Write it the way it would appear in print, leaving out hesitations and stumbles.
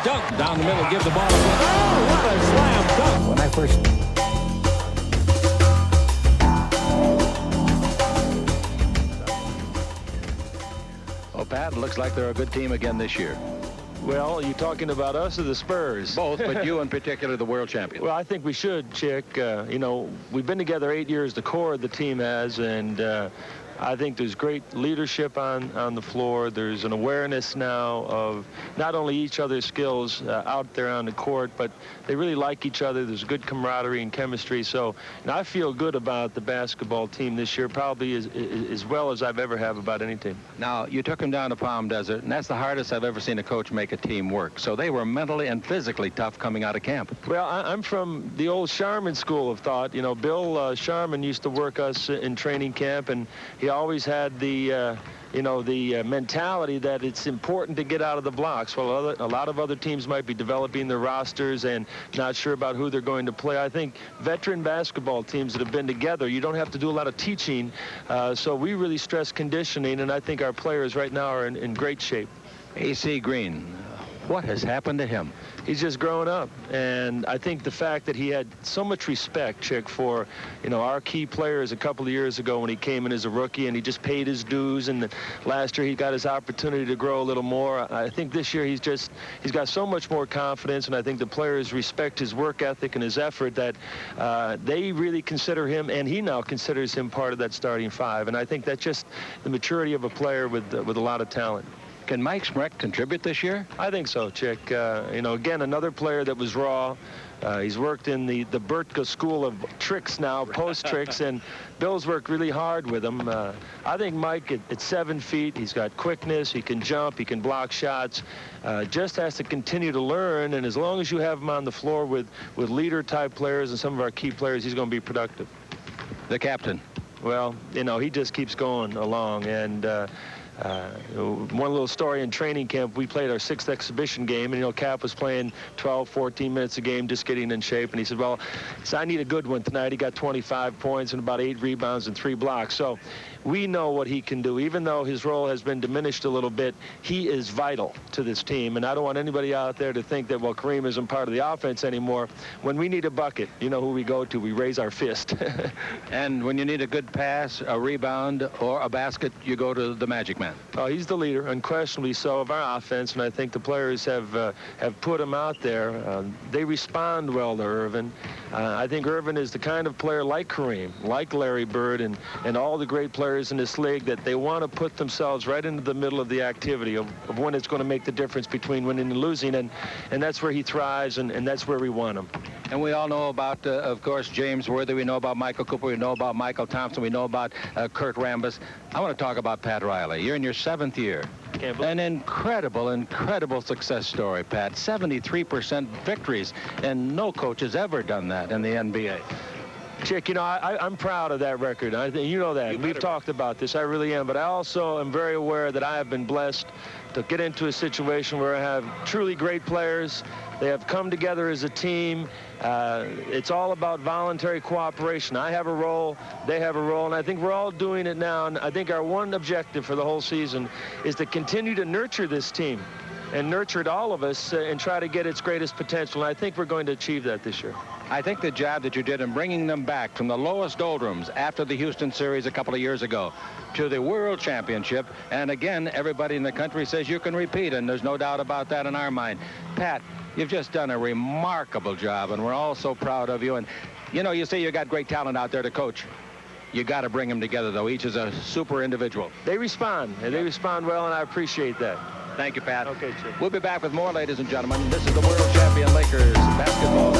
dunk down the middle, give the ball. Oh, what a slam dunk! When I first... Well, Pat, it looks like they're a good team again this year. Well, are you talking about us or the Spurs? Both, but you in particular, the world champion. Well, I think we should, Chick. You know, we've been together 8 years, the core of the team has, and I think there's great leadership on the floor. There's an awareness now of not only each other's skills out there on the court, but they really like each other. There's good camaraderie and chemistry. So I feel good about the basketball team this year, probably as well as I've ever have about any team. Now, you took them down to Palm Desert, and that's the hardest I've ever seen a coach make a team work. So they were mentally and physically tough coming out of camp. Well, I'm from the old Sharman school of thought. You know, Bill Sharman used to work us in training camp, and he always had the mentality that it's important to get out of the blocks. Well, a lot of other teams might be developing their rosters and not sure about who they're going to play. I think veteran basketball teams that have been together, you don't have to do a lot of teaching. So we really stress conditioning, and I think our players right now are in great shape. AC Green, what has happened to him? He's just growing up, and I think the fact that he had so much respect, Chick, for, you know, our key players a couple of years ago when he came in as a rookie, and he just paid his dues, and last year he got his opportunity to grow a little more. I think this year he's got so much more confidence, and I think the players respect his work ethic and his effort that they really consider him, and he now considers him part of that starting five, and I think that's just the maturity of a player with a lot of talent. Can Mike Smrek contribute this year? I think so, Chick. You know, again, another player that was raw. He's worked in the Bertka school of tricks now, post tricks, and Bill's worked really hard with him. I think Mike at 7 feet, he's got quickness, he can jump, he can block shots, just has to continue to learn, and as long as you have him on the floor with leader-type players and some of our key players, he's going to be productive. The captain. Well, you know, he just keeps going along, and one little story in training camp, we played our 6th exhibition game, and, you know, Cap was playing 12, 14 minutes a game, just getting in shape, and he said, well, I need a good one tonight. He got 25 points and about 8 rebounds and 3 blocks. So we know what he can do. Even though his role has been diminished a little bit, he is vital to this team, and I don't want anybody out there to think that, well, Kareem isn't part of the offense anymore. When we need a bucket, you know who we go to. We raise our fist. And when you need a good pass, a rebound, or a basket, you go to the Magic Man. Oh, he's the leader, unquestionably so, of our offense, and I think the players have put him out there. They respond well to Irvin. I think Irvin is the kind of player like Kareem, like Larry Bird, and all the great players in this league that they want to put themselves right into the middle of the activity of when it's going to make the difference between winning and losing, and that's where he thrives, and that's where we want him. And we all know about, of course, James Worthy. We know about Michael Cooper. We know about Michael Thompson. We know about Kurt Rambis. I want to talk about Pat Riley. You're in your 7th year. An incredible success story, Pat. 73% victories, and no coach has ever done that in the NBA. Chick, you know, I'm proud of that record. I think you know that. We've talked about this. I really am. But I also am very aware that I have been blessed to get into a situation where I have truly great players. They have come together as a team. It's all about voluntary cooperation. I have a role, they have a role, and I think we're all doing it now. And I think our one objective for the whole season is to continue to nurture this team and nurture it, all of us, and try to get its greatest potential. And I think we're going to achieve that this year. I think the job that you did in bringing them back from the lowest doldrums after the Houston series a couple of years ago to the World Championship, and again, everybody in the country says you can repeat, and there's no doubt about that in our mind. Pat, you've just done a remarkable job, and we're all so proud of you. And, you know, you say you got great talent out there to coach. You got to bring them together, though. Each is a super individual. They respond, and they respond well, and I appreciate that. Thank you, Pat. Okay, Chick. We'll be back with more, ladies and gentlemen. This is the World Champion Lakers basketball.